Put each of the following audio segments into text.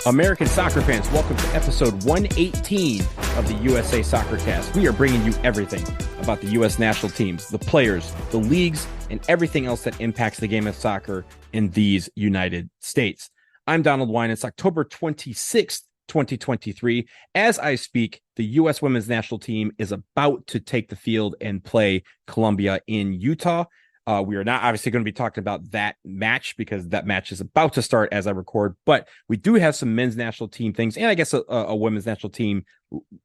American soccer fans, welcome to episode 118 of the USA Soccercast. We are bringing you everything about the U.S. national teams, the players, the leagues, and everything else that impacts the game of soccer in these United States. I'm Donald Wine. It's October 26th, 2023. As I speak, the U.S. women's national team is about to take the field and play Colombia in Utah. We are not obviously going to be talking about that match because that match is about to start as I record, but we do have some men's national team things and I guess a women's national team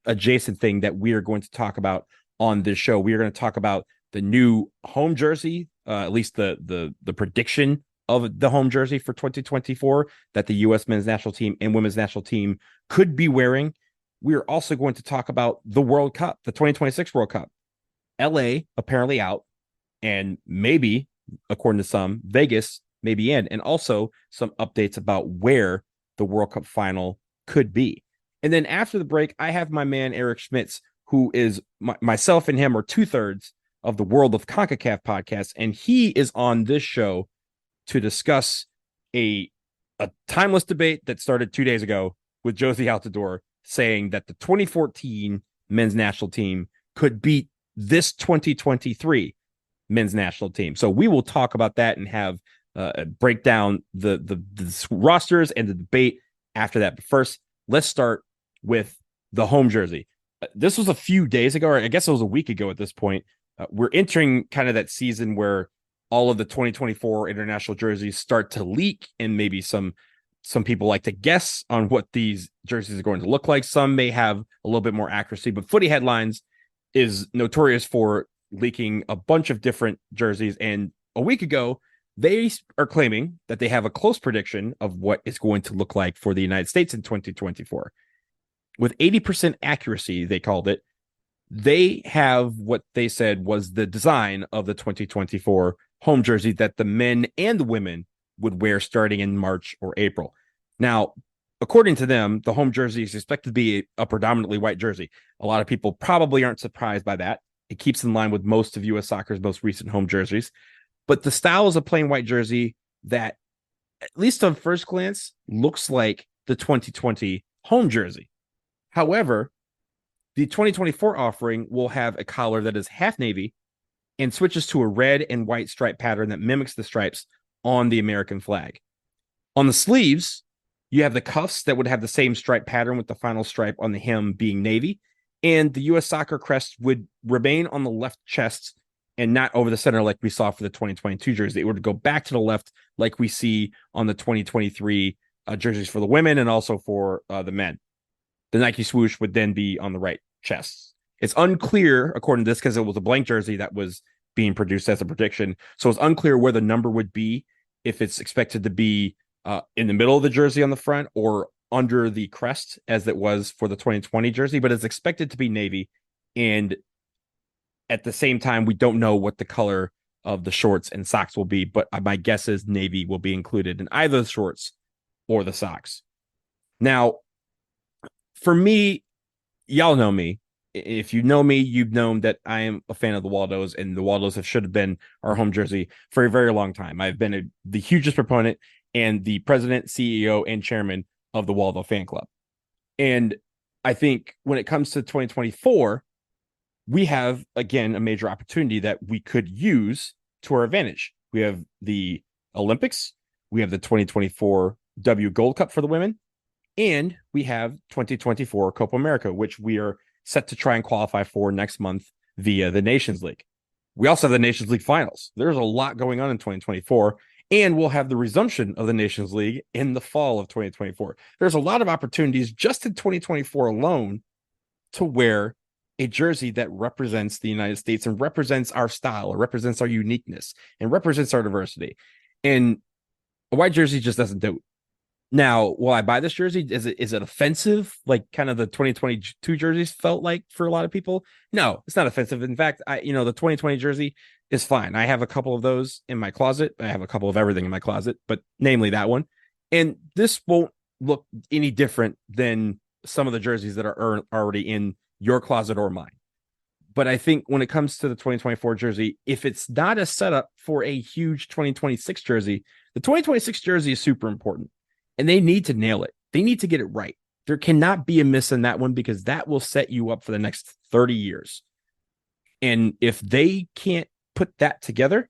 adjacent thing that we are going to talk about on this show. We are going to talk about the new home jersey, at least the prediction of the home jersey for 2024 that the U.S. men's national team and women's national team could be wearing. We are also going to talk about the World Cup, the 2026 World Cup. LA apparently out. And maybe, according to some, Vegas may be in, and also some updates about where the World Cup final could be. And then after the break, I have my man, Eric Schmitz, who is myself and him are 2/3 of the World of Concacaf Podcast. And he is on this show to discuss a timeless debate that started 2 days ago with Josie Altidore saying that the 2014 men's national team could beat this 2023 men's national team. So we will talk about that and have break down the rosters and the debate after that. But first, let's start with the home jersey. This was a few days ago, or I guess it was a week ago at this point. We're entering kind of that season where all of the 2024 international jerseys start to leak, and maybe some people like to guess on what these jerseys are going to look like. Some may have a little bit more accuracy, but Footy Headlines is notorious for leaking a bunch of different jerseys. And a week ago, they are claiming that they have a close prediction of what it's going to look like for the United States in 2024. With 80% accuracy, they called it. They have what they said was the design of the 2024 home jersey that the men and the women would wear starting in March or April. Now, according to them, the home jersey is expected to be a predominantly white jersey. A lot of people probably aren't surprised by that. It keeps in line with most of U.S. soccer's most recent home jerseys. But the style is a plain white jersey that, at least on first glance, looks like the 2020 home jersey. However, the 2024 offering will have a collar that is half navy and switches to a red and white stripe pattern that mimics the stripes on the American flag. On the sleeves, you have the cuffs that would have the same stripe pattern with the final stripe on the hem being navy. And the U.S. soccer crest would remain on the left chest and not over the center like we saw for the 2022 jersey. It would go back to the left like we see on the 2023 jerseys for the women and also for the men. The Nike swoosh would then be on the right chest. It's unclear, according to this, because it was a blank jersey that was being produced as a prediction. So it's unclear where the number would be, if it's expected to be in the middle of the jersey on the front or under the crest as it was for the 2020 jersey, but it's expected to be navy. And at the same time, we don't know what the color of the shorts and socks will be, but my guess is navy will be included in either the shorts or the socks. Now, for me, y'all know me. If you know me, you've known that I am a fan of the Waldos, and the Waldos should have been our home jersey for a very long time. I've been the hugest proponent and the president, CEO, and chairman of the Waldo fan club. And I think when it comes to 2024, we have, again, a major opportunity that we could use to our advantage. We have the Olympics, we have the 2024 W Gold Cup for the women, and we have 2024 Copa America, which we are set to try and qualify for next month via the Nations League. We also have the Nations League finals. There's a lot going on in 2024. And we'll have the resumption of the Nations League in the fall of 2024. There's a lot of opportunities just in 2024 alone to wear a jersey that represents the United States and represents our style, or represents our uniqueness, and represents our diversity. And a white jersey just doesn't do it. Now, will I buy this jersey? Is it offensive, like kind of the 2022 jerseys felt like for a lot of people? No, it's not offensive. In fact, the 2020 jersey is fine. I have a couple of those in my closet. I have a couple of everything in my closet, but namely that one. And this won't look any different than some of the jerseys that are already in your closet or mine. But I think when it comes to the 2024 jersey, if it's not a setup for a huge 2026 jersey, the 2026 jersey is super important. And they need to nail it. They need to get it right. There cannot be a miss in that one because that will set you up for the next 30 years. And if they can't put that together,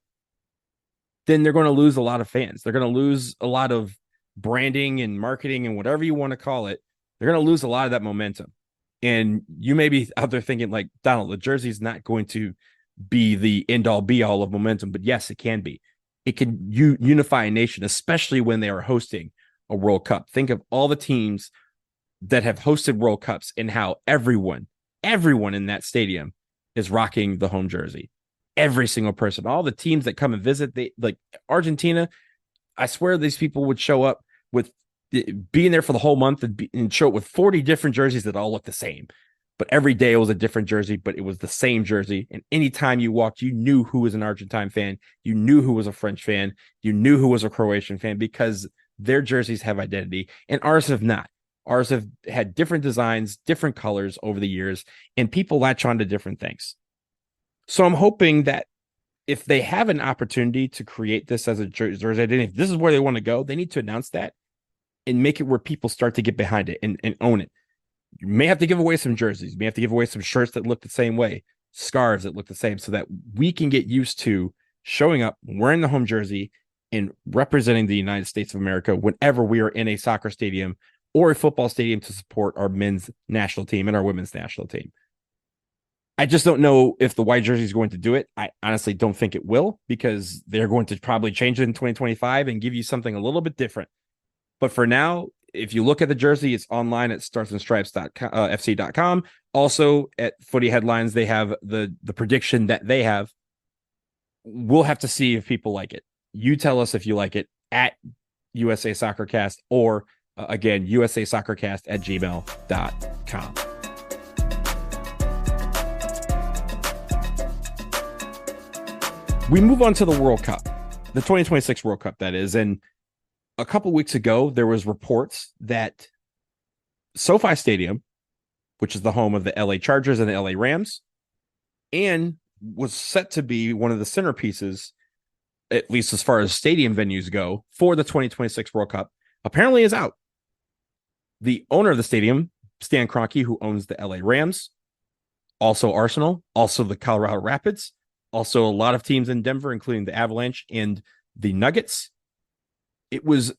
then they're going to lose a lot of fans. They're going to lose a lot of branding and marketing and whatever you want to call it. They're going to lose a lot of that momentum. And you may be out there thinking like, Donald, the jersey is not going to be the end all be all of momentum, but yes, it can be. It can unify a nation, especially when they are hosting a World Cup. Think of all the teams that have hosted World Cups and how everyone in that stadium is rocking the home jersey. Every single person, all the teams that come and visit, they like Argentina. I swear these people would show up with being there for the whole month and show up with 40 different jerseys that all look the same. But every day it was a different jersey, but it was the same jersey. And anytime you walked, you knew who was an Argentine fan. You knew who was a French fan. You knew who was a Croatian fan because their jerseys have identity and ours have not. Ours have had different designs, different colors over the years, and people latch on to different things. So I'm hoping that if they have an opportunity to create this as a jersey identity, if this is where they want to go, they need to announce that and make it where people start to get behind it and own it. You may have to give away some jerseys. You may have to give away some shirts that look the same way, scarves that look the same, so that we can get used to showing up, wearing the home jersey, and representing the United States of America whenever we are in a soccer stadium or a football stadium to support our men's national team and our women's national team. I just don't know if the white jersey is going to do it. I honestly don't think it will because they're going to probably change it in 2025 and give you something a little bit different. But for now, if you look at the jersey, it's online at starsandstripes.fc.com. Also at Footy Headlines, they have the prediction that they have. We'll have to see if people like it. You tell us if you like it at USA Soccercast or again, USA Soccercast at gmail.com. We move on to the World Cup, the 2026 World Cup, that is. And a couple weeks ago, there was reports that SoFi Stadium, which is the home of the LA Chargers and the LA Rams, and was set to be one of the centerpieces, at least as far as stadium venues go, for the 2026 World Cup, apparently is out. The owner of the stadium, Stan Kroenke, who owns the LA Rams, also Arsenal, also the Colorado Rapids, also a lot of teams in Denver, including the Avalanche and the Nuggets. It was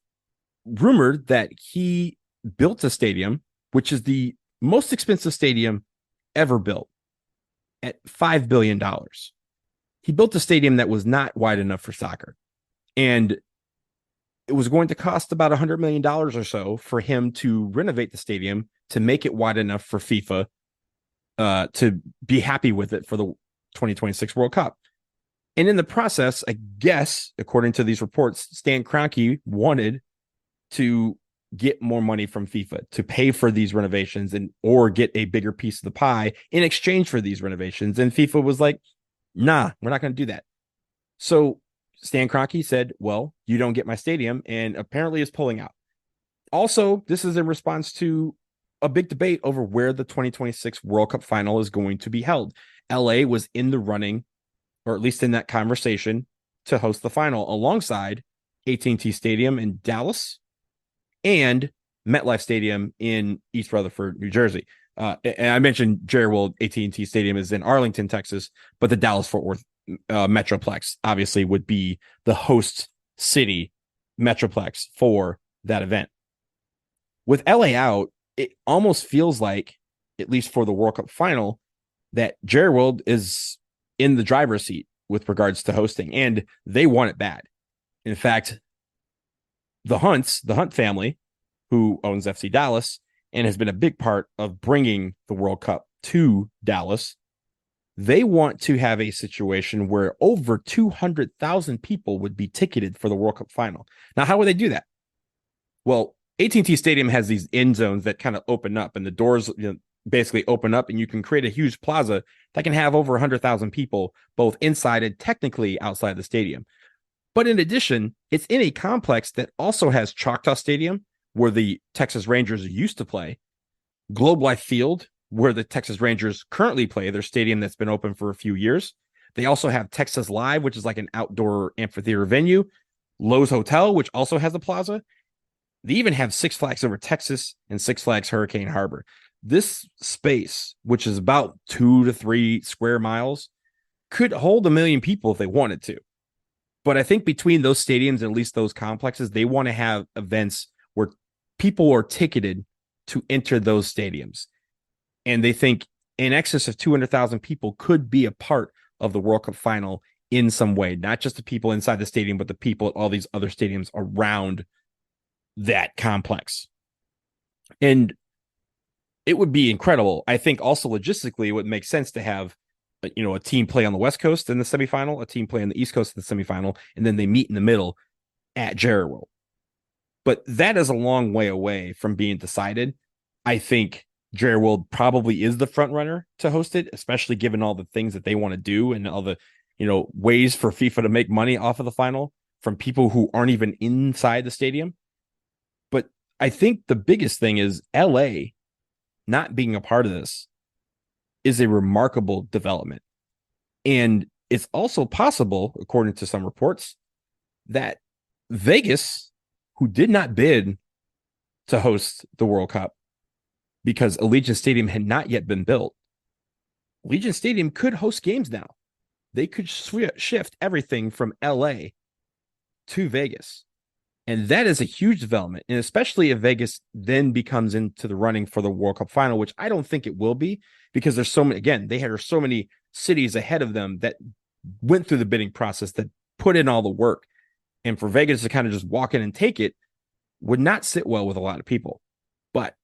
rumored that he built a stadium, which is the most expensive stadium ever built, at $5 billion. He built a stadium that was not wide enough for soccer. And it was going to cost about $100 million or so for him to renovate the stadium to make it wide enough for FIFA to be happy with it for the 2026 World Cup. And in the process, I guess, according to these reports, Stan Kroenke wanted to get more money from FIFA to pay for these renovations or get a bigger piece of the pie in exchange for these renovations. And FIFA was like, nah, we're not going to do that. So Stan Kroenke said, well, you don't get my stadium, and apparently is pulling out. Also, this is in response to a big debate over where the 2026 World Cup final is going to be held. LA was in the running, or at least in that conversation, to host the final alongside AT&T Stadium in Dallas and MetLife Stadium in East Rutherford, New Jersey. And I mentioned JerryWorld AT&T Stadium is in Arlington, Texas, but the Dallas-Fort Worth Metroplex obviously would be the host city Metroplex for that event. With LA out, it almost feels like, at least for the World Cup final, that JerryWorld is in the driver's seat with regards to hosting, and they want it bad. In fact, the Hunt family, who owns FC Dallas and has been a big part of bringing the World Cup to Dallas, they want to have a situation where over 200,000 people would be ticketed for the World Cup final. Now, how would they do that? Well, AT&T Stadium has these end zones that kind of open up, and the doors basically open up, and you can create a huge plaza that can have over 100,000 people, both inside and technically outside the stadium. But in addition, it's in a complex that also has Choctaw Stadium, where the Texas Rangers used to play, Globe Life Field, where the Texas Rangers currently play, their stadium that's been open for a few years. They also have Texas Live, which is like an outdoor amphitheater venue, Lowe's Hotel, which also has a plaza, They even have Six Flags Over Texas and Six Flags Hurricane Harbor. This space, which is about 2 to 3 square miles, could hold 1 million people if they wanted to. But I think between those stadiums, and at least those complexes, they want to have events where people are ticketed to enter those stadiums. And they think in excess of 200,000 people could be a part of the World Cup final in some way, not just the people inside the stadium, but the people at all these other stadiums around that complex. And it would be incredible. I think also logistically, it would make sense to have, a team play on the West Coast in the semifinal, a team play on the East Coast in the semifinal, and then they meet in the middle at JerryWorld. But that is a long way away from being decided. I think JerryWorld probably is the front runner to host it, especially given all the things that they want to do and all the, ways for FIFA to make money off of the final from people who aren't even inside the stadium. But I think the biggest thing is LA not being a part of this is a remarkable development. And it's also possible, according to some reports, that Vegas, who did not bid to host the World Cup because Allegiant Stadium had not yet been built, Allegiant Stadium could host games now. They could shift everything from LA to Vegas. And that is a huge development. And especially if Vegas then becomes into the running for the World Cup final, which I don't think it will be, because there's so many, again, they had so many cities ahead of them that went through the bidding process, that put in all the work. And for Vegas to kind of just walk in and take it would not sit well with a lot of people. But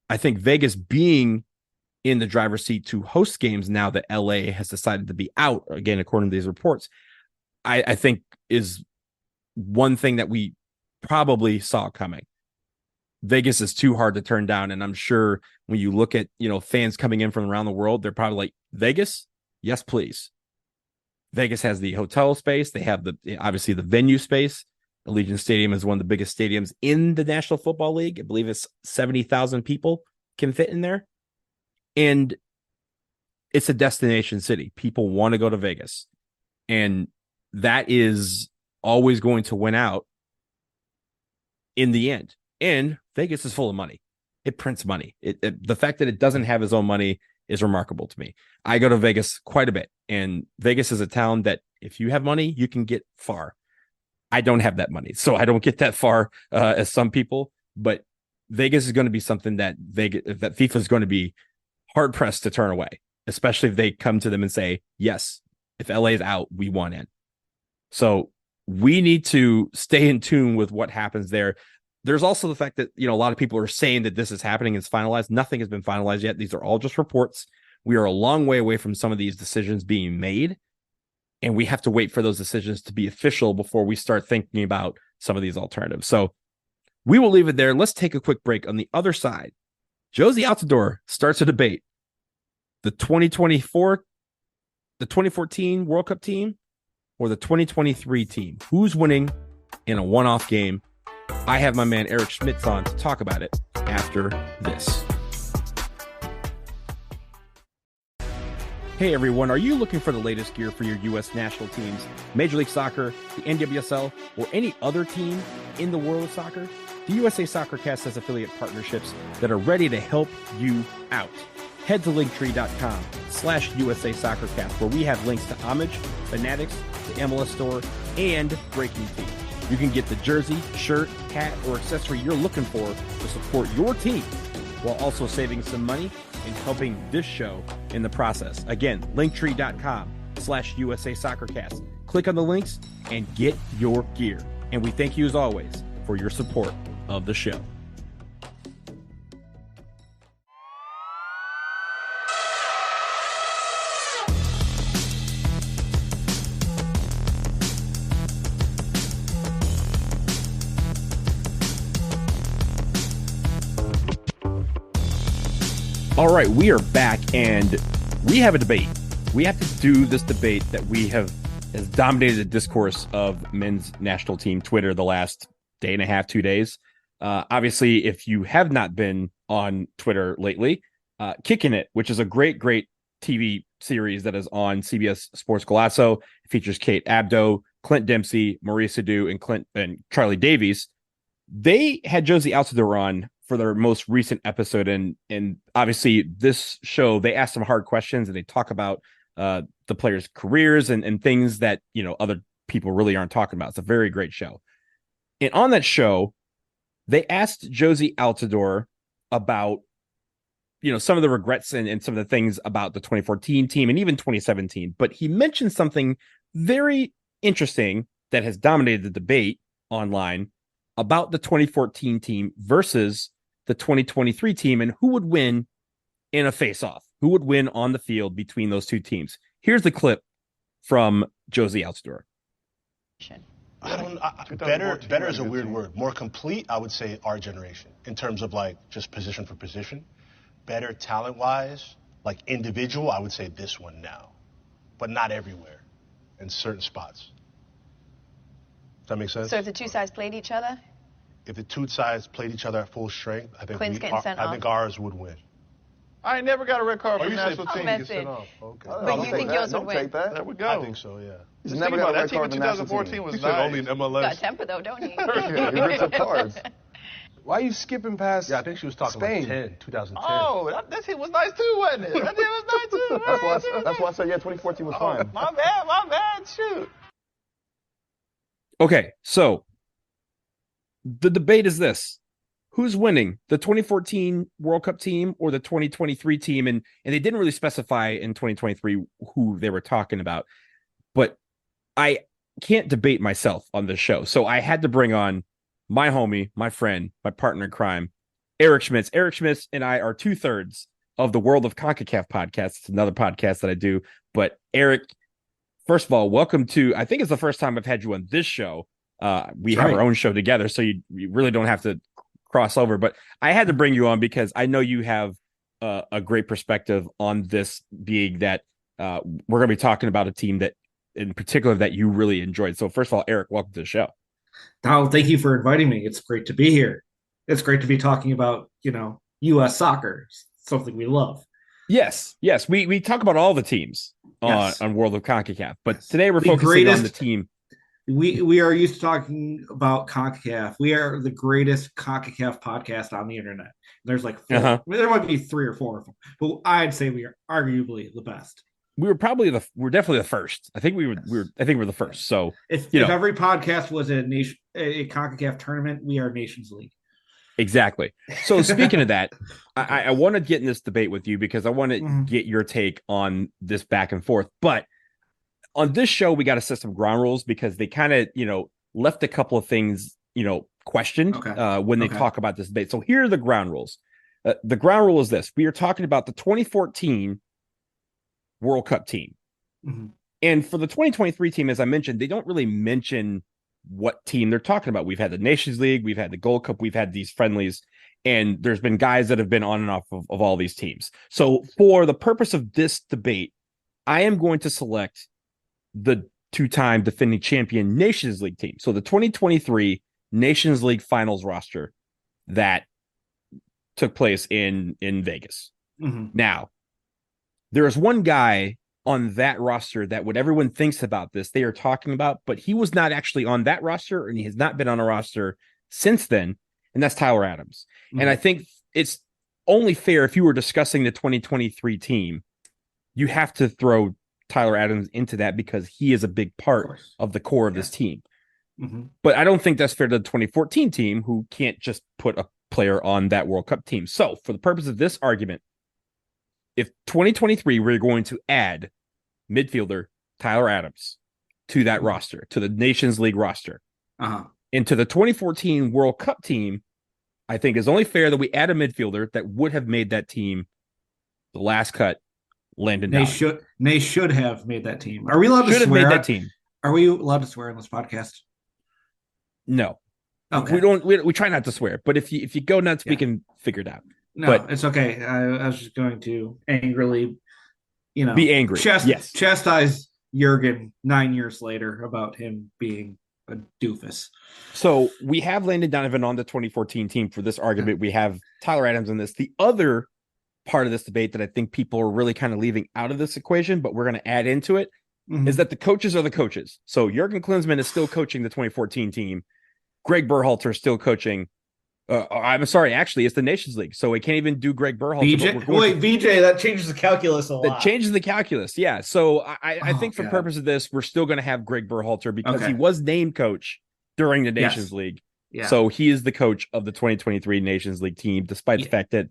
I think Vegas being in the driver's seat to host games now that LA has decided to be out, again, according to these reports, I think is one thing that we probably saw coming. Vegas is too hard to turn down. And I'm sure when you look at, fans coming in from around the world, they're probably like, Vegas? Yes, please. Vegas has the hotel space. They have obviously the venue space. Allegiant Stadium is one of the biggest stadiums in the National Football League. I believe it's 70,000 people can fit in there. And it's a destination city. People want to go to Vegas. And that is always going to win out in the end. And Vegas is full of money. It prints money. The fact that it doesn't have its own money is remarkable to me. I go to Vegas quite a bit, and Vegas is a town that if you have money, you can get far. I don't have that money, so I don't get that far as some people, but Vegas is going to be something that FIFA is going to be hard pressed to turn away, especially if they come to them and say, yes, if LA is out, we want in. So we need to stay in tune with what happens there. There's also the fact that, a lot of people are saying that this is happening, it's finalized. Nothing has been finalized yet. These are all just reports. We are a long way away from some of these decisions being made, and we have to wait for those decisions to be official before we start thinking about some of these alternatives. So we will leave it there. Let's take a quick break. On the other side, Josie Altidore starts a debate. The 2014 World Cup team or the 2023 team? Who's winning in a one-off game? I have my man Eric Schmitz on to talk about it after this. Hey everyone, are you looking for the latest gear for your U.S. national teams, Major League Soccer, the NWSL, or any other team in the world of soccer? The USA Soccercast has affiliate partnerships that are ready to help you out. Head to linktree.com/USA Soccercast, where we have links to Homage, Fanatics, the MLS Store, and Breaking Team. You can get the jersey, shirt, hat, or accessory you're looking for to support your team, while also saving some money and helping this show in the process. Again, linktree.com/USA Soccercast. Click on the links and get your gear. And we thank you as always for your support of the show. All right, we are back, and we have a debate. We have to do this debate that has dominated the discourse of men's national team Twitter the last day and a half, 2 days. Obviously, if you have not been on Twitter lately, Kicking It, which is a great TV series that is on CBS Sports Golazo. It features Kate Abdo, Clint Dempsey, Maria Sadu, and Charlie Davies. They had Josie Altidore on for their most recent episode, and obviously this show, they ask some hard questions and they talk about the players' careers and things that, you know, other people really aren't talking about. It's a very great show. And on that show, they asked Josie Altidore about, you know, some of the regrets and some of the things about the 2014 team and even 2017. But he mentioned something very interesting that has dominated the debate online about the 2014 team versus the 2023 team and who would win in a face-off, who would win on the field between those two teams. Here's the clip from Josie Altidore. Better is a weird word. More complete, I would say our generation in terms of like just position for position. Better talent-wise, like individual, I would say this one now, but not everywhere, in certain spots. Does that make sense? So if the two sides played each other? If the two sides played each other at full strength, I think ours would win. I ain't never got a red card from the national team. Get sent off. Okay. But you think yours would win? There we go. I think so, yeah. He's never got a red card in 2014 was nice. Only in MLS. Got temper though, don't he? Yeah, he ripped some cards. Why are you skipping past Yeah, I think she was talking Spain? Like 2010. Oh, that team was nice too, wasn't it? That team was nice too. That's why I said, yeah, 2014 was fine. My bad, shoot. Okay, so the debate is this. Who's winning, the 2014 World Cup team or the 2023 team? And they didn't really specify in 2023 who they were talking about. But I can't debate myself on this show. So I had to bring on my homie, my friend, my partner in crime, Eric Schmitz. Eric Schmitz and I are 2/3 of the World of Concacaf Podcast. It's another podcast that I do. But Eric, first of all, welcome to, I think it's the first time I've had you on this show. We have our own show together, so you really don't have to cross over. But I had to bring you on because I know you have a great perspective on this, being that we're going to be talking about a team that in particular that you really enjoyed. So first of all, Eric, welcome to the show. Oh, thank you for inviting me. It's great to be here. It's great to be talking about, you know, U.S. soccer, something we love. Yes. We talk about all the teams on World of Concacaf, but today we're focusing on the team. We are used to talking about CONCACAF. We are the greatest CONCACAF podcast on the internet. There's like four. I mean, there might be 3 or 4 of them, but I'd say we are arguably the best. We're definitely the first. I think we're the first. So if every podcast was a CONCACAF tournament, we are Nations League. Exactly. So speaking of that, I want to get in this debate with you because I want to get your take on this back and forth. But on this show, we got to set some ground rules because they kind of, left a couple of things, questioned when they talk about this debate. So here are the ground rules. The ground rule is this. We are talking about the 2014 World Cup team. Mm-hmm. And for the 2023 team, as I mentioned, they don't really mention what team they're talking about. We've had the Nations League, we've had the Gold Cup, we've had these friendlies, and there's been guys that have been on and off of all these teams. So for the purpose of this debate, I am going to select the 2-time defending champion Nations League team. So the 2023 Nations League finals roster that took place in Vegas. Mm-hmm. Now, there is one guy on that roster that what everyone thinks about this, they are talking about, but he was not actually on that roster and he has not been on a roster since then. And that's Tyler Adams. Mm-hmm. And I think it's only fair if you were discussing the 2023 team, you have to throw Tyler Adams into that because he is a big part of the core of this team. Mm-hmm. But I don't think that's fair to the 2014 team who can't just put a player on that World Cup team. So for the purpose of this argument, if 2023, we're going to add midfielder Tyler Adams to that roster, to the Nations League roster, and to the 2014 World Cup team, I think it's only fair that we add a midfielder that would have made that team the last cut. Landon Donovan. They should have made that team. Are we allowed to swear? Should have made that team. Are we allowed to swear on this podcast? No. Okay. We don't. We try not to swear, but if you go nuts, we can figure it out. No, but it's okay. I was just going to angrily, be angry. Chastise Jurgen 9 years later about him being a doofus. So we have Landon Donovan on the 2014 team for this argument. We have Tyler Adams on this. The other part of this debate that I think people are really kind of leaving out of this equation, but we're going to add into it, is that the coaches are the coaches. So Jurgen Klinsmann is still coaching the 2014 team. Greg Berhalter is still coaching. I'm sorry, actually, it's the Nations League, so we can't even do Greg Berhalter. VJ, that changes the calculus a lot. That changes the calculus, yeah. So I think for purpose of this, we're still going to have Greg Berhalter because he was named coach during the Nations League. Yeah. So he is the coach of the 2023 Nations League team, despite the fact that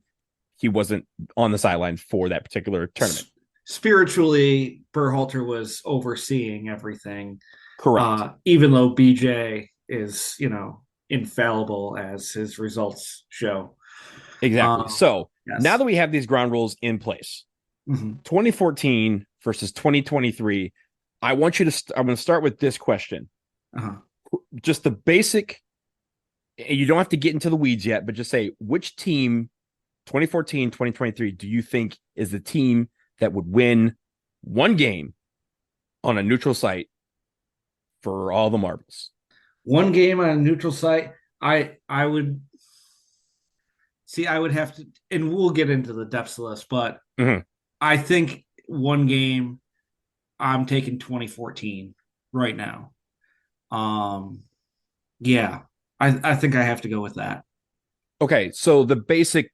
he wasn't on the sideline for that particular tournament. Spiritually, Berhalter was overseeing everything. Correct. Even though BJ is, infallible as his results show. Exactly. Now that we have these ground rules in place, 2014 versus 2023, I'm going to start with this question. Just the basic, you don't have to get into the weeds yet, but just say, which team 2014, 2023 do you think is the team that would win one game on a neutral site for all the marbles? One game on a neutral site, I would have to, and we'll get into the depths of this, but I think one game, I'm taking 2014 right now. I think I have to go with that. Okay, so the basic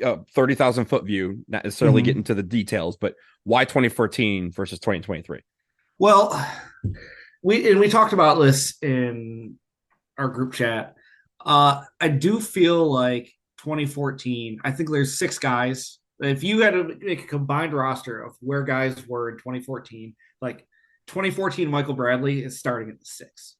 30,000 foot view, not necessarily getting to the details, but why 2014 versus 2023? Well, we talked about this in our group chat. I do feel like 2014, I think there's 6 guys. If you had to make a combined roster of where guys were in 2014, like 2014 Michael Bradley is starting at the 6.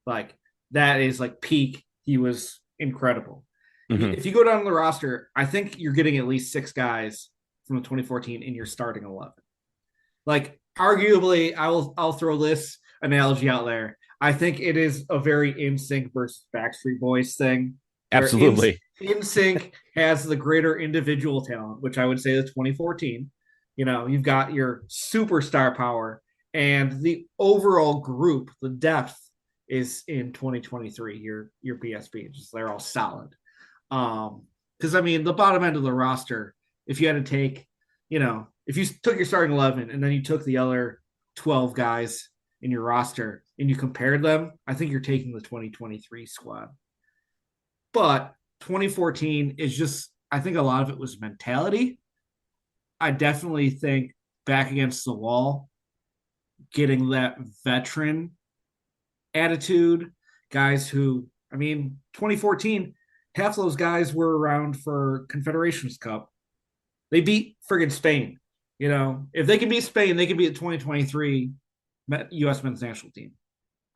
Like that is like peak. He was incredible. If you go down the roster, I think you're getting at least 6 guys from the 2014 in your starting 11. Like arguably, I'll throw this analogy out there. I think it is a very NSYNC versus Backstreet Boys thing. Absolutely. NSYNC has the greater individual talent, which I would say is 2014. You've got your superstar power, and the overall group, the depth is in 2023. Your BSB, just they're all solid. Because the bottom end of the roster, if you had to take, if you took your starting 11 and then you took the other 12 guys in your roster and you compared them, I think you're taking the 2023 squad. But 2014 is just, I think a lot of it was mentality. I definitely think back against the wall, getting that veteran attitude, guys who, 2014, half those guys were around for Confederations Cup. They beat friggin' Spain. If they can beat Spain, they can beat the 2023 U.S. men's national team.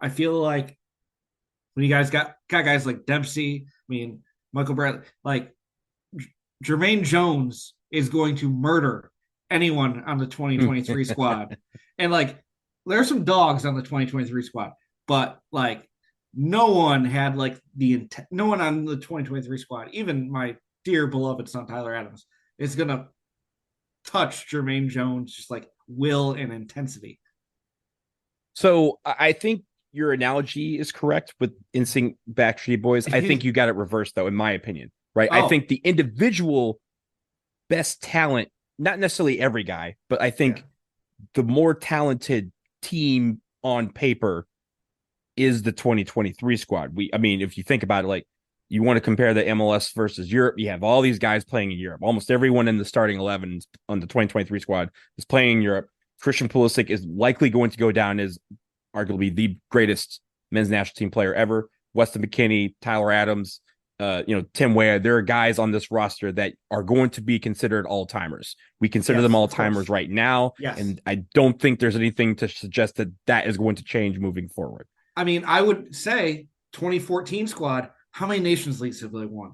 I feel like when you guys got guys like Dempsey, Michael Bradley, like Jermaine Jones is going to murder anyone on the 2023 squad. And like, there are some dogs on the 2023 squad, but like, no one had like no one on the 2023 squad, even my dear beloved son Tyler Adams, is gonna touch Jermaine Jones just like will and intensity. So I think your analogy is correct with NSYNC Backstreet Boys. I think you got it reversed though, in my opinion. Right? I think the individual best talent, not necessarily every guy, but I think the more talented team on paper is the 2023 squad. If you think about it, like you want to compare the MLS versus Europe, you have all these guys playing in Europe. Almost everyone in the starting 11 on the 2023 squad is playing in Europe. Christian Pulisic is likely going to go down as arguably the greatest men's national team player ever. Weston McKennie, Tyler Adams, Tim Weah. There are guys on this roster that are going to be considered all-timers. We consider them all-timers right now, and I don't think there's anything to suggest that is going to change moving forward. I would say 2014 squad, how many Nations Leagues have they won?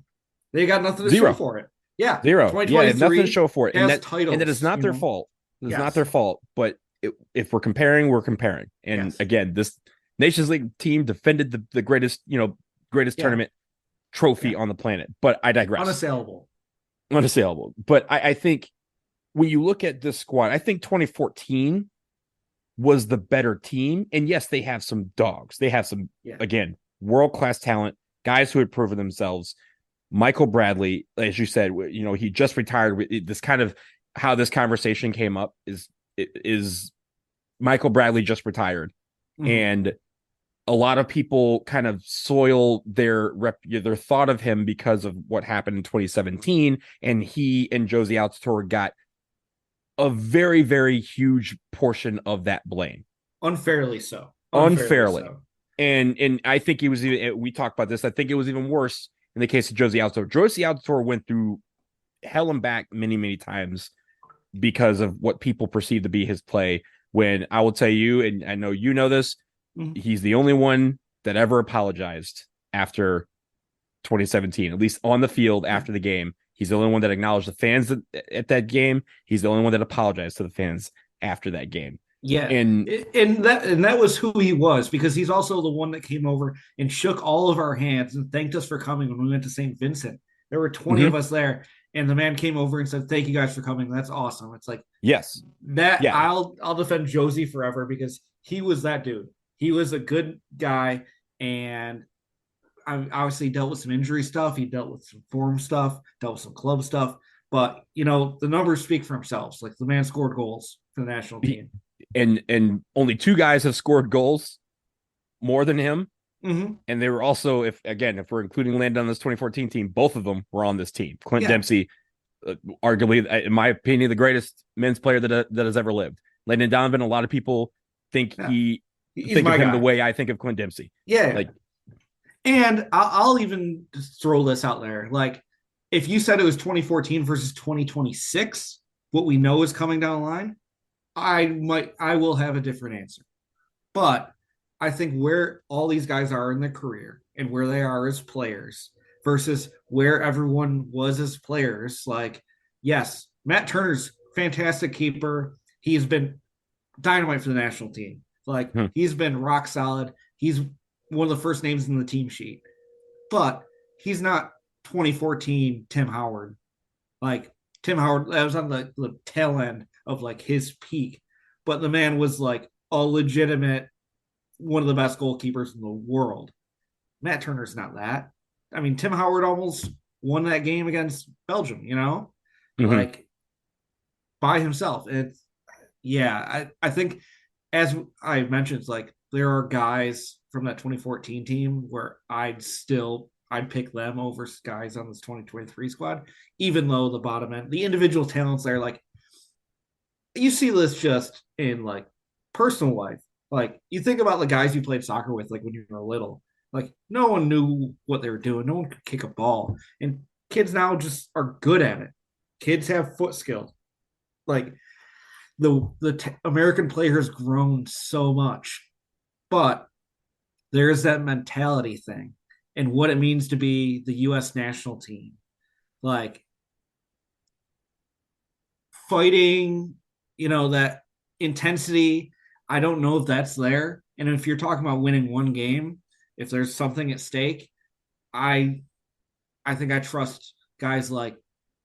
They got nothing to show for it. Yeah. 0. Yeah, nothing to show for it. And that is not their fault. It's not their fault. But if we're comparing, we're comparing. And again, this Nations League team defended the greatest tournament trophy on the planet. But I digress. Unassailable. But I think when you look at this squad, I think 2014 was the better team. And yes, they have some dogs. They have some, again, world-class talent, guys who had proven themselves. Michael Bradley, as you said, he just retired. This kind of how this conversation came up is Michael Bradley just retired. And a lot of people kind of soil their thought of him because of what happened in 2017, and he and Josie Altidore got a very, very huge portion of that blame. Unfairly so. Unfairly. And I think he was even, we talked about this, I think it was even worse in the case of Josie Altidore. Josie Altidore went through hell and back many, many times because of what people perceive to be his play. When I will tell you, and I know you know this, he's the only one that ever apologized after 2017, at least on the field after the game. He's the only one that acknowledged the fans at that game. He's the only one that apologized to the fans after that game. Yeah, and that was who he was, because he's also the one that came over and shook all of our hands and thanked us for coming when we went to St. Vincent. There were 20 of us there, and the man came over and said, "Thank you guys for coming. That's awesome." It's like, yes, I'll defend Josie forever, because he was that dude. He was a good guy, and I obviously dealt with some injury stuff. He dealt with some form stuff, dealt with some club stuff. But, the numbers speak for themselves. Like, the man scored goals for the national team. And only 2 guys have scored goals more than him. And they were also, if we're including Landon on this 2014 team, both of them were on this team. Clint Dempsey, arguably, in my opinion, the greatest men's player that has ever lived. Landon Donovan, a lot of people think he's think of him the way I think of Clint Dempsey. Yeah. And I'll even just throw this out there. Like, if you said it was 2014 versus 2026, what we know is coming down the line, I will have a different answer. But I think where all these guys are in their career and where they are as players versus where everyone was as players, like, yes, Matt Turner's fantastic keeper. He's been dynamite for the national team. Like, he's been rock solid. He's one of the first names in the team sheet. But he's not 2014 Tim Howard. Like, Tim Howard, that was on the tail end of, like, his peak. But the man was, like, a legitimate, one of the best goalkeepers in the world. Matt Turner's not that. I mean, Tim Howard almost won that game against Belgium, like, by himself. And I think, as I mentioned, it's like, there are guys from that 2014 team where I'd pick them over guys on this 2023 squad, even though the bottom end, the individual talents there, like, you see this just in, like, personal life. Like, you think about the guys you played soccer with, like, when you were little. Like, no one knew what they were doing. No one could kick a ball. And kids now just are good at it. Kids have foot skills. Like, the American player has grown so much. But there's that mentality thing and what it means to be the U.S. national team. Like, fighting, that intensity, I don't know if that's there. And if you're talking about winning one game, if there's something at stake, I think I trust guys like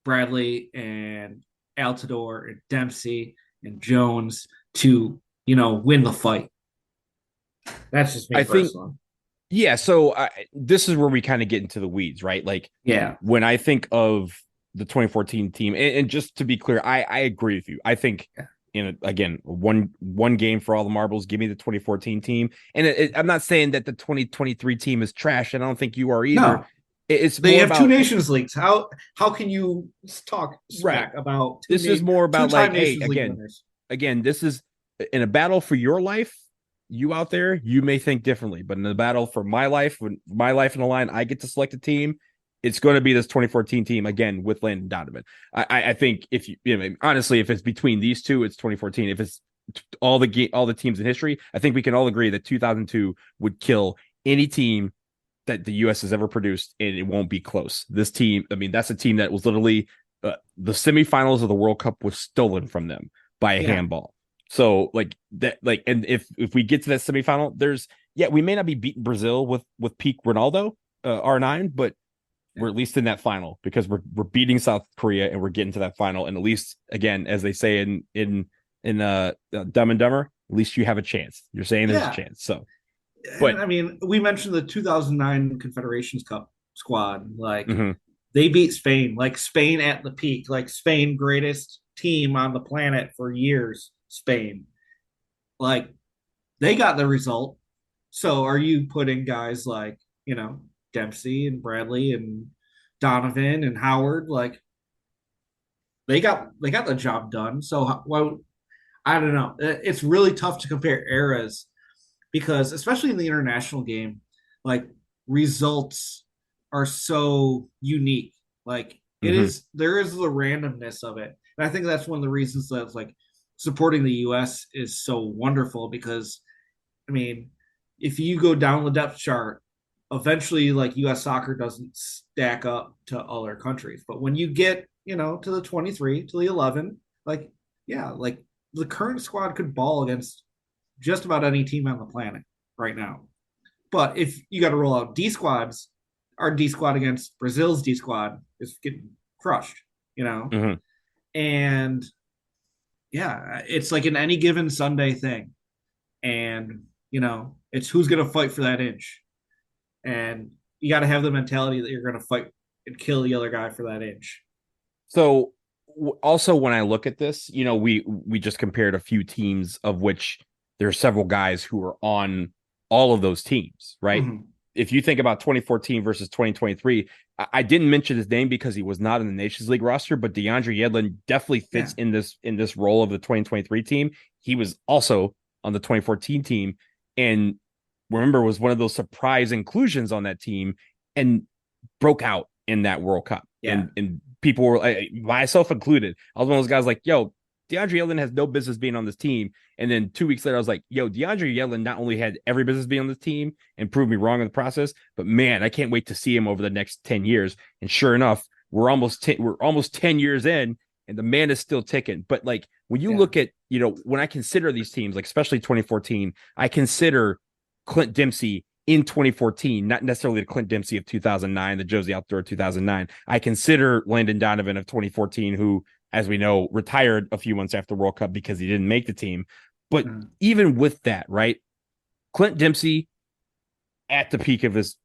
Bradley and Altidore and Dempsey and Jones to, win the fight. That's just me personally. Yeah, so this is where we kind of get into the weeds, right? Like, when I think of the 2014 team, and just to be clear, I agree with you. I think, again, one game for all the marbles. Give me the 2014 team, and I'm not saying that the 2023 team is trash, and I don't think you are either. No. They have 2 Nations Leagues. How can you talk smack about this? Is more about, like, hey, again, this is in a battle for your life. You out there, you may think differently, but in the battle for my life, when my life in the line, I get to select a team. It's going to be this 2014 team again with Landon Donovan. I think if honestly, if it's between these two, it's 2014. If it's all the teams in history, I think we can all agree that 2002 would kill any team that the U.S. has ever produced, and it won't be close. This team, that's a team that was literally the semifinals of the World Cup was stolen from them by a handball. So, like that, and if we get to that semifinal, we may not be beating Brazil with peak Ronaldo, R9, but we're at least in that final because we're beating South Korea and we're getting to that final. And at least, again, as they say in Dumb and Dumber, at least you have a chance. You're saying there's a chance. So, but we mentioned the 2009 Confederations Cup squad. Like, they beat Spain, like Spain at the peak, like Spain, greatest team on the planet for years. Spain, like, they got the result, So are you putting guys like, Dempsey and Bradley and Donovan and Howard, like they got the job done. So I don't know. It's really tough to compare eras because especially in the international game, like results are so unique. Like there is the randomness of it. And I think that's one of the reasons that like supporting the US is so wonderful because I mean, if you go down the depth chart, eventually like US soccer doesn't stack up to other countries. But when you get, to the 23, to the 11, like, yeah, like the current squad could ball against just about any team on the planet right now. But if you got to roll out D squads, our D squad against Brazil's D squad is getting crushed, And yeah, it's like an any given Sunday thing. And, it's who's going to fight for that inch. And you got to have the mentality that you're going to fight and kill the other guy for that inch. So also when I look at this, we just compared a few teams of which there are several guys who are on all of those teams, right? Mm-hmm. If you think about 2014 versus 2023, I didn't mention his name because he was not in the Nations League roster, but DeAndre Yedlin definitely fits in this role of the 2023 team. He was also on the 2014 team, and remember was one of those surprise inclusions on that team and broke out in that World Cup. Yeah. And people were, myself included, I was one of those guys like, yo, DeAndre Yedlin has no business being on this team. And then 2 weeks later, I was like, yo, DeAndre Yedlin not only had every business being on this team and proved me wrong in the process, but man, I can't wait to see him over the next 10 years. And sure enough, we're almost 10 years in and the man is still ticking. But like when you look at, when I consider these teams, like especially 2014, I consider Clint Dempsey in 2014, not necessarily the Clint Dempsey of 2009, the Josie Altidore of 2009. I consider Landon Donovan of 2014, who, as we know, retired a few months after World Cup because he didn't make the team. But even with that, right, Clint Dempsey at the peak of his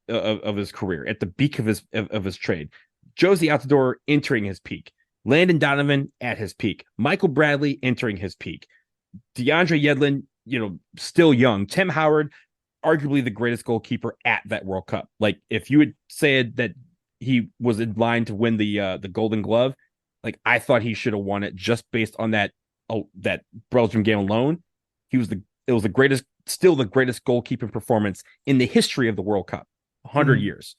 career, at the peak of his trade, Josie Altidore entering his peak, Landon Donovan at his peak, Michael Bradley entering his peak, DeAndre Yedlin, still young, Tim Howard, arguably the greatest goalkeeper at that World Cup. Like if you had said that he was in line to win the Golden Glove, like I thought he should have won it just based on that Belgium game alone. It was the greatest goalkeeping performance in the history of the World Cup, 100 years.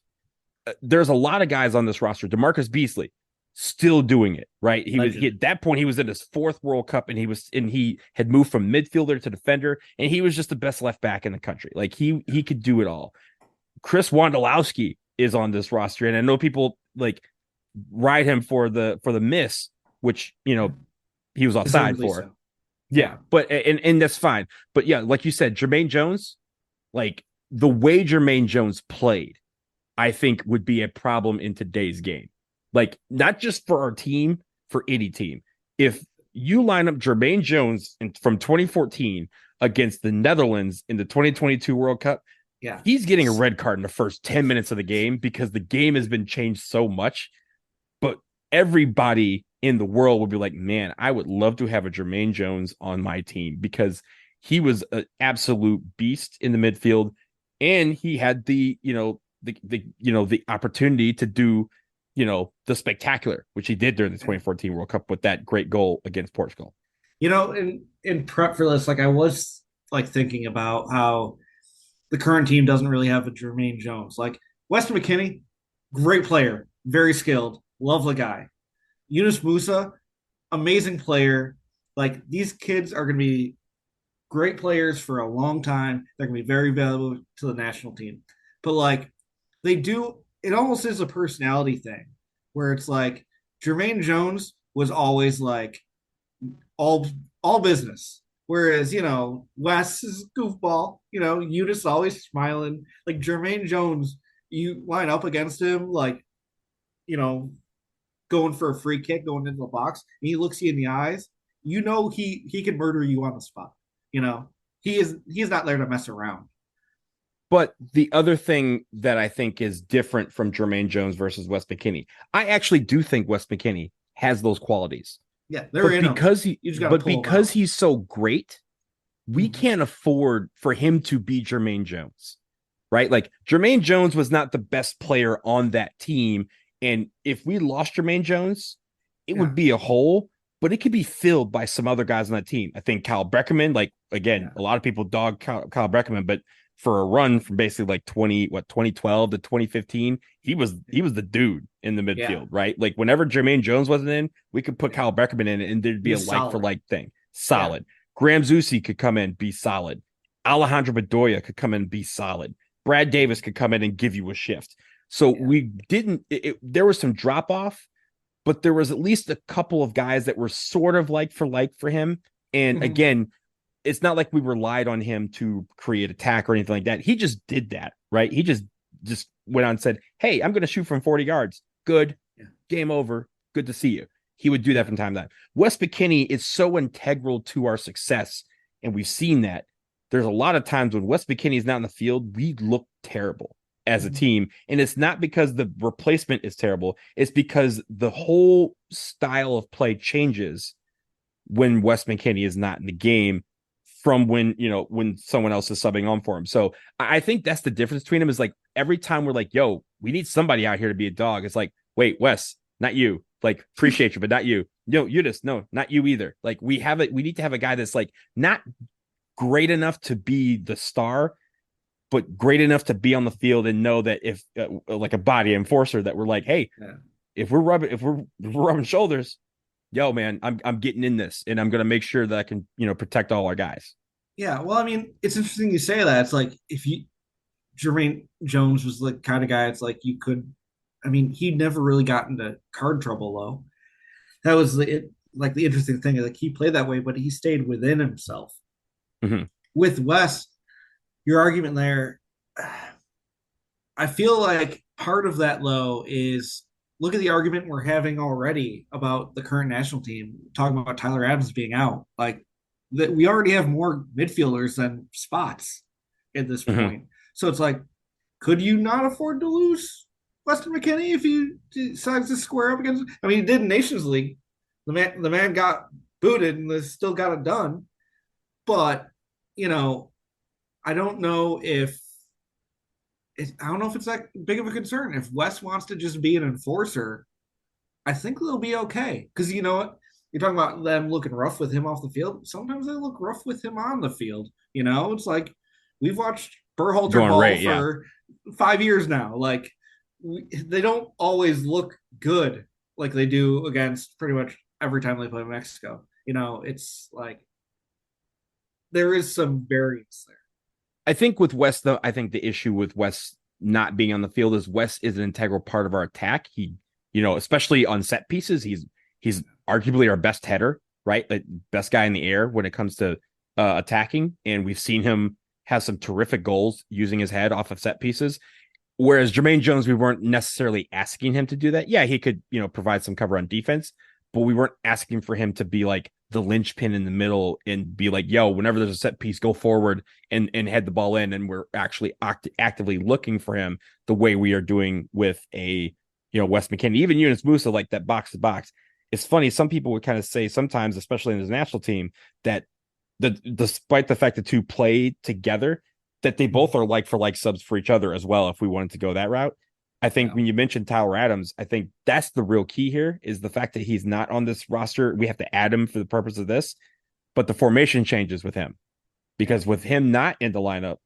There's a lot of guys on this roster. DeMarcus Beasley still doing it, right? He at that point he was in his fourth World Cup and he had moved from midfielder to defender and he was just the best left back in the country. Like he could do it all. Chris Wondolowski is on this roster and I know people like ride him for the miss, which he was offside for. So. Yeah, but and that's fine. But yeah, like you said, Jermaine Jones, like the way Jermaine Jones played, I think would be a problem in today's game. Like not just for our team, for any team. If you line up Jermaine Jones from 2014 against the Netherlands in the 2022 World Cup, he's getting a red card in the first 10 minutes of the game because the game has been changed so much. But everybody in the world would be like, man, I would love to have a Jermaine Jones on my team because he was an absolute beast in the midfield and he had the opportunity to do, the spectacular, which he did during the 2014 World Cup with that great goal against Portugal. In prep for this, like I was like thinking about how the current team doesn't really have a Jermaine Jones. Like Weston McKennie, great player, very skilled, love the guy. Yunus Musa, amazing player. Like these kids are going to be great players for a long time. They're going to be very valuable to the national team. But like it almost is a personality thing where it's like Jermaine Jones was always like all business. Whereas, Wes is goofball, Yunus always smiling. Like Jermaine Jones, you line up against him, like, going for a free kick, going into the box, and he looks you in the eyes, he can murder you on the spot. He's not there to mess around. But the other thing that I think is different from Jermaine Jones versus Wes McKennie, I actually do think Wes McKennie has those qualities. Yeah, they're because he's so great, we can't afford for him to be Jermaine Jones, right? Like Jermaine Jones was not the best player on that team. And if we lost Jermaine Jones, it would be a hole, but it could be filled by some other guys on that team. I think Kyle Breckerman, like, again, a lot of people dog Kyle Breckerman, but for a run from basically like 2012 to 2015, he was the dude in the midfield, right? Like whenever Jermaine Jones wasn't in, we could put Kyle Breckerman in and there'd be a like for like thing. Solid. Graham Zusi could come in, be solid. Alejandro Bedoya could come in and be solid. Brad Davis could come in and give you a shift. So we didn't, there was some drop off, but there was at least a couple of guys that were sort of like for him. And again, it's not like we relied on him to create attack or anything like that. He just did that, right? He just went on and said, hey, I'm going to shoot from 40 yards. Good. Game over. Good to see you. He would do that from time to time. Wes McKennie is so integral to our success, and we've seen that. There's a lot of times when Wes McKennie is not in the field, we look terrible as a team. And it's not because the replacement is terrible. It's because the whole style of play changes when Wes McKennie is not in the game from when someone else is subbing on for him. So I think that's the difference between them is like every time we're like, yo, we need somebody out here to be a dog. It's like, wait, Wes, not you. Like, appreciate you, but not you. No, not you either. Like we need to have a guy that's like not great enough to be the star, but great enough to be on the field and know that if like a body enforcer that we're like, hey, if we're rubbing shoulders, yo, man, I'm getting in this and I'm going to make sure that I can, protect all our guys. Yeah. Well, I mean, it's interesting you say that. It's like, Jermaine Jones was the kind of guy, it's like he never really got into card trouble though. That was the interesting thing. Like he played that way, but he stayed within himself. With Wes, your argument there, I feel like part of that though is look at the argument we're having already about the current national team, talking about Tyler Adams being out. Like that, we already have more midfielders than spots at this point. So it's like, could you not afford to lose Weston McKennie if he decides to square up against? I mean, he did in Nations League. The man got booted and still got it done. But I don't know if it's that big of a concern. If Wes wants to just be an enforcer, I think they'll be okay. Because you know what? You're talking about them looking rough with him off the field. Sometimes they look rough with him on the field. It's like we've watched Berhalter ball for 5 years now. Like they don't always look good like they do against pretty much every time they play Mexico. It's like there is some variance there. I think with Wes, though, I think the issue with Wes not being on the field is Wes is an integral part of our attack. He, especially on set pieces, he's arguably our best header, right? The best guy in the air when it comes to attacking. And we've seen him have some terrific goals using his head off of set pieces. Whereas Jermaine Jones, we weren't necessarily asking him to do that. Yeah, he could, provide some cover on defense, but we weren't asking for him to be like the linchpin in the middle and be like, yo, whenever there's a set piece, go forward and head the ball in. And we're actually actively looking for him the way we are doing with a, Wes McKennie, even Yunus Musa, like that box to box. It's funny. Some people would kind of say sometimes, especially in his national team, that despite the fact the two play together, that they both are like for like subs for each other as well. If we wanted to go that route, I think when you mentioned Tyler Adams, I think that's the real key here is the fact that he's not on this roster. We have to add him for the purpose of this, but the formation changes with him because with him not in the lineup,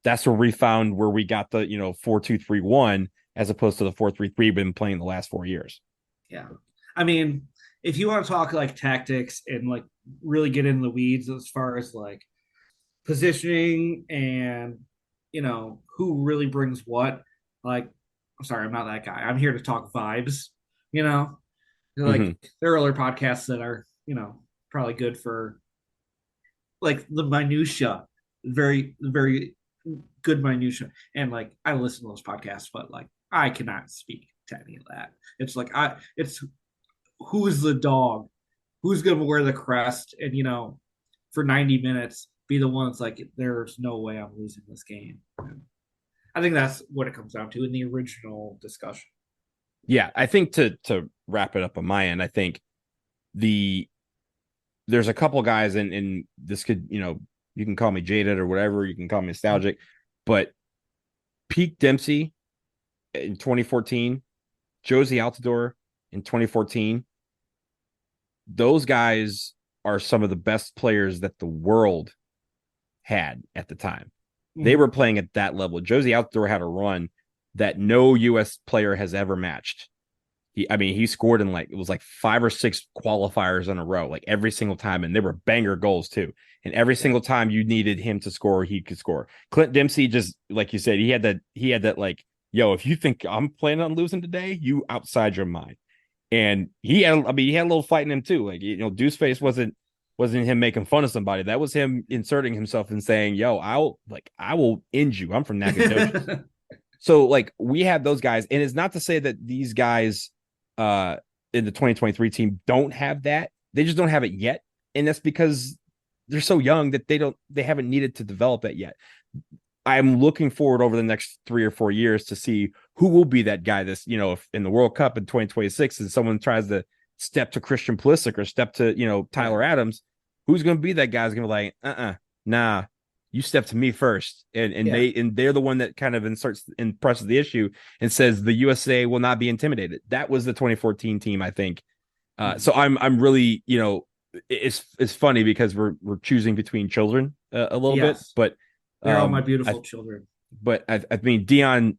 that's where we found where we got the, 4-2-3-1 as opposed to the 4-3-3 we've been playing the last 4 years. Yeah. I mean, if you want to talk like tactics and like really get in the weeds as far as like positioning and, who really brings what, like, I'm sorry, I'm not that guy. I'm here to talk vibes, like there are other podcasts that are, probably good for like the minutia, very, very good minutia. And like, I listen to those podcasts, but like, I cannot speak to any of that. It's like, it's who's the dog, who's going to wear the crest and, for 90 minutes, be the one that's like, there's no way I'm losing this game. I think that's what it comes down to in the original discussion. Yeah, I think to wrap it up on my end, I think there's a couple guys and this could, You can call me jaded or whatever. You can call me nostalgic. But peak Dempsey in 2014, Josie Altidore in 2014, those guys are some of the best players that the world had at the time. They were playing at that level. Josie Altidore had a run that no U.S. player has ever matched. He scored in it was 5 or 6 qualifiers in a row, like every single time. And they were banger goals too. And every single time you needed him to score, he could score. Clint Dempsey, just like you said, he had that like, yo, if you think I'm planning on losing today, you outside your mind. And he had a little fight in him too. Like, Deuce Face wasn't him making fun of somebody. That was him inserting himself and saying, yo, I will end you. I'm from Nacogdoches. So we have those guys. And it's not to say that these guys in the 2023 team don't have that. They just don't have it yet. And that's because they're so young that they haven't needed to develop that yet. I'm looking forward over the next 3 or 4 years to see who will be that guy if in the World Cup in 2026 and someone tries to step to Christian Pulisic or step to, Tyler Adams, who's going to be that guy is going to be like, nah, you step to me first. And they're the one that kind of presses the issue and says the USA will not be intimidated. That was the 2014 team, I think. So I'm really, it's funny because we're choosing between children a little bit, but they're all my beautiful children. But I mean, Deion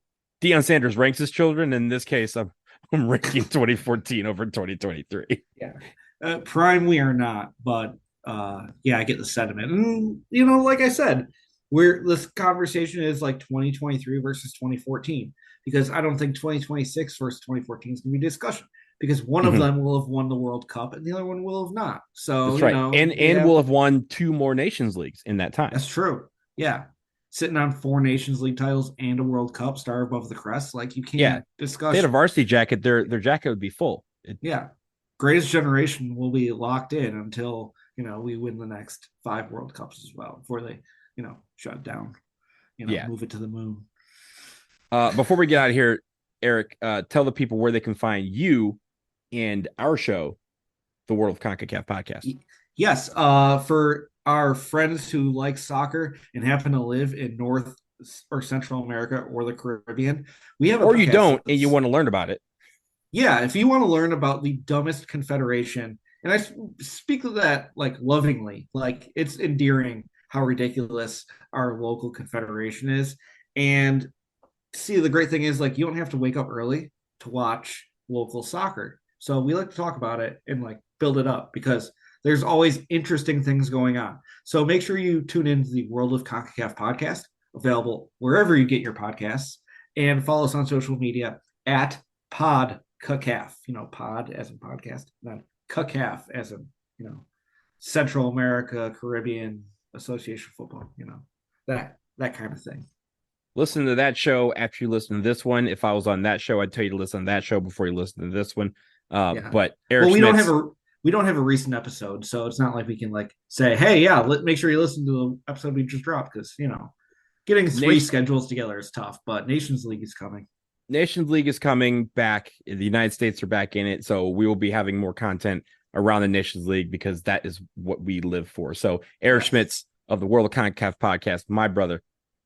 Sanders ranks his children. In this case, I'm ranking 2014 over 2023. Yeah. Prime, we are not, but I get the sentiment. And, like I said, this conversation is like 2023 versus 2014, because I don't think 2026 versus 2014 is going to be a discussion, because one of them will have won the World Cup and the other one will have not. So, that's right. And we'll have won 2 more Nations Leagues in that time. That's true. Yeah. Sitting on 4 Nations League titles and a World Cup, star above the crest, you can't discuss. If they had a varsity jacket, their jacket would be full. Greatest generation will be locked in until we win the next 5 World Cups as well before they shut down. Move it to the moon. Before we get out of here, Eric, tell the people where they can find you and our show, the World of Concacaf Podcast. Yes, for our friends who like soccer and happen to live in North or Central America or the Caribbean, we have or you don't and you want to learn about it. Yeah, if you want to learn about the dumbest confederation, and I speak of that lovingly, it's endearing how ridiculous our local confederation is. And see, the great thing is you don't have to wake up early to watch local soccer. So we like to talk about it and build it up, because there's always interesting things going on. So make sure you tune into the World of Concacaf podcast, available wherever you get your podcasts, and follow us on social media at PodCacaf. Pod as in podcast, not CACAF as in, Central America, Caribbean Association Football, that kind of thing. Listen to that show after you listen to this one. If I was on that show, I'd tell you to listen to that show before you listen to this one. But Eric Schmitz, we don't have a recent episode, so it's not like we can say, hey, make sure you listen to the episode we just dropped, because getting 3 schedules together is tough. But Nations League is coming. Nations League is coming back. The United States are back in it, so we will be having more content around the Nations League, because that is what we live for. So Eric Schmitz of the World of Concacaf Podcast, my brother,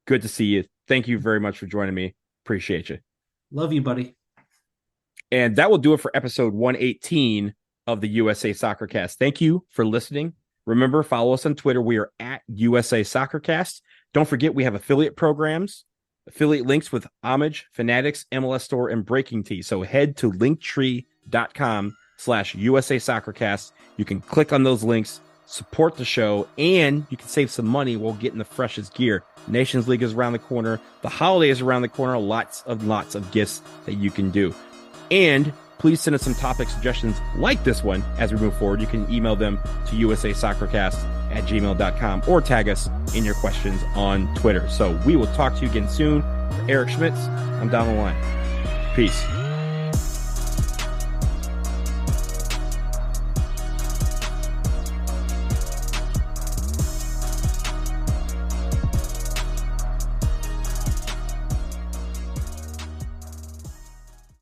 good to see you. Thank you very much for joining me. Appreciate you. Love you, buddy. And that will do it for episode 118 of the USA Soccercast. Thank you for listening. Remember, follow us on Twitter. We are at USA Soccercast. Don't forget, we have affiliate programs, affiliate links with Homage, Fanatics, MLS Store, and Breaking Tea. So head to linktree.com/USA Soccercast. You can click on those links, support the show, and you can save some money while getting the freshest gear. Nations League is around the corner. The holiday is around the corner. Lots of gifts that you can do. And please send us some topic suggestions like this one as we move forward. You can email them to usasoccercast@gmail.com or tag us in your questions on Twitter. So we will talk to you again soon. For Eric Schmitz, I'm down the line. Peace.